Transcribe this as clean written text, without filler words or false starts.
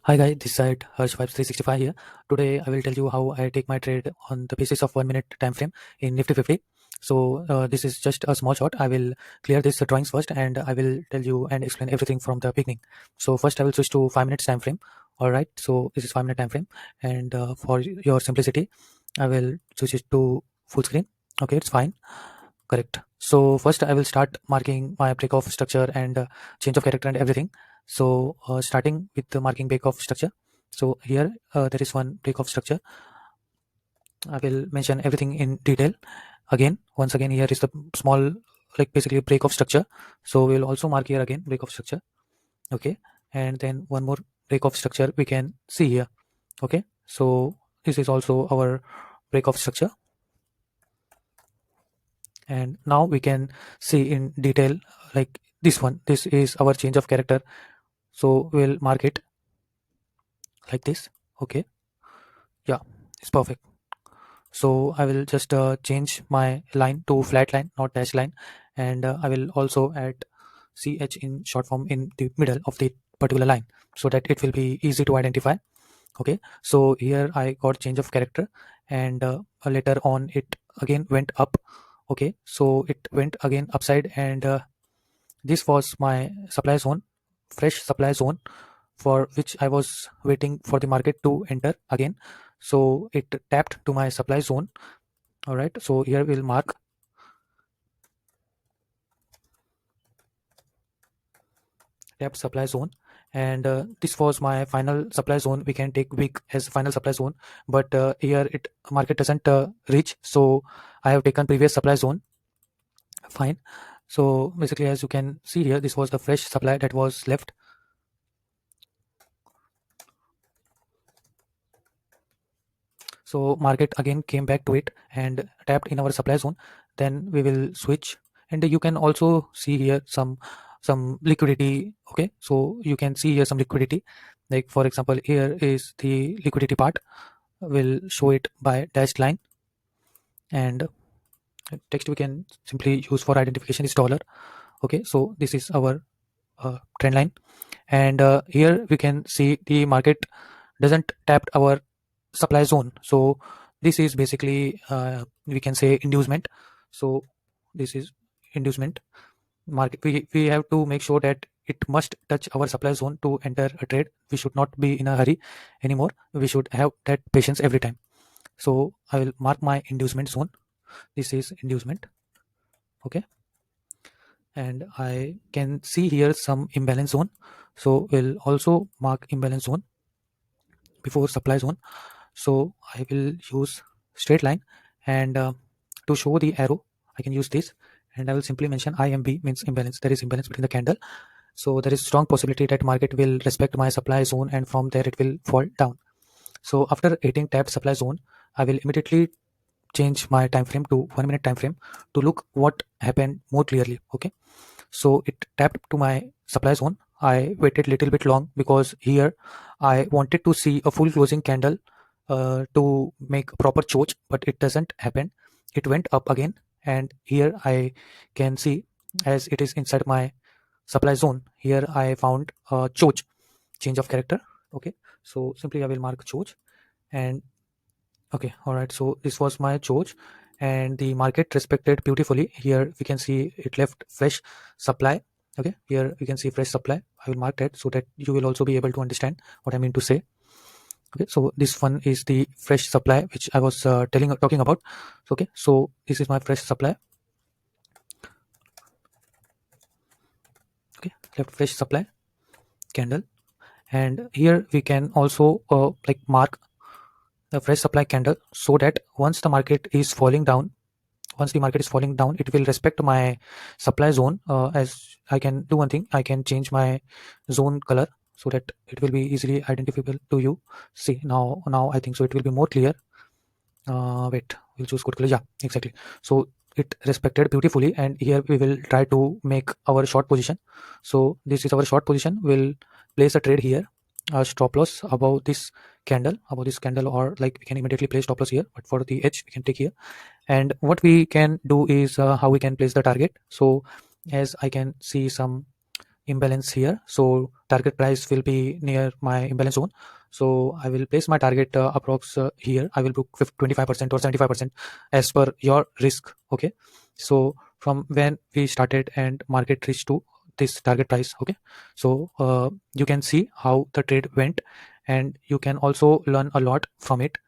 Hi guys, this side Harsh Vibes 365 here. Today I will tell you how I take my trade on the basis of 1 minute time frame in Nifty 50. So this is just a small shot. I will clear this drawings first and I will tell you and explain everything from the beginning. So first I will switch to 5 minutes time frame. Alright, so this is 5 minute time frame and for your simplicity I will switch it to full screen. Okay, it's fine. Correct. So first I will start marking my break of structure and change of character and everything. So starting with the marking break of structure. So here there is one break of structure. I will mention everything in detail. Again, once again, here is the small, like basically break of structure. So we will also mark here again break of structure. Okay, and then one more break of structure we can see here. Okay, so this is also our break of structure. And now we can see in detail like this one. This is our change of character. So we'll mark it like this. Okay, yeah, it's perfect. So I will just change my line to flat line, not dash line, and I will also add ch in short form in the middle of the particular line so that it will be easy to identify. Okay, so here I got change of character, and later on it again went up. Okay, so it went again upside, and this was my supply zone, fresh supply zone, for which I was waiting for the market to enter again. So it tapped to my supply zone. All right, so here we'll mark tapped supply zone, and this was my final supply zone. We can take week as final supply zone, but here it market doesn't reach, so I have taken previous supply zone. Fine. So basically, as you can see here, this was the fresh supply that was left. So market again came back to it and tapped in our supply zone. Then we will switch, and you can also see here some liquidity. Okay, so you can see here some liquidity. Like for example, here is the liquidity part. We'll show it by dashed line, and text we can simply use for identification is dollar. Okay, so this is our trend line, and here we can see the market doesn't tap our supply zone. So this is basically we can say inducement. So this is inducement market. We have to make sure that it must touch our supply zone to enter a trade. We should not be in a hurry anymore. We should have that patience every time. So I will mark my inducement zone. This is inducement. Okay, and I can see here some imbalance zone. So we'll also mark imbalance zone before supply zone. So I will use straight line, and to show the arrow I can use this, and I will simply mention IMB means imbalance. There is imbalance between the candle, so there is strong possibility that market will respect my supply zone, and from there it will fall down. So after hitting tap supply zone, I will immediately change my time frame to 1 minute time frame to look what happened more clearly. Okay, so it tapped to my supply zone. I waited little bit long because here I wanted to see a full closing candle to make proper choke, but it doesn't happen. It went up again, and here I can see, as it is inside my supply zone, here I found a choke, change of character. Okay, so simply I will mark choke, and okay, all right, so this was my choke, and the market respected beautifully. Here we can see it left fresh supply. Okay, here we can see fresh supply. I will mark that so that you will also be able to understand what I mean to say. Okay, so this one is the fresh supply which I was talking about. Okay, so this is my fresh supply. Okay, left fresh supply candle, and here we can also like mark the fresh supply candle so that once the market is falling down, it will respect my supply zone. As I can do one thing, I can change my zone color so that it will be easily identifiable to you. See, now I think so it will be more clear. Wait, we'll choose good color. Yeah, exactly. So it respected beautifully, and here we will try to make our short position. So this is our short position. We'll place a trade here, a stop loss above this candle, or like we can immediately place stop loss here, but for the edge we can take here. And what we can do is how we can place the target. So as I can see some imbalance here, so target price will be near my imbalance zone. So I will place my target approx here. I will book 25% or 75% as per your risk. Okay, so from when we started and market reached to this target price. Okay, so you can see how the trade went, and you can also learn a lot from it.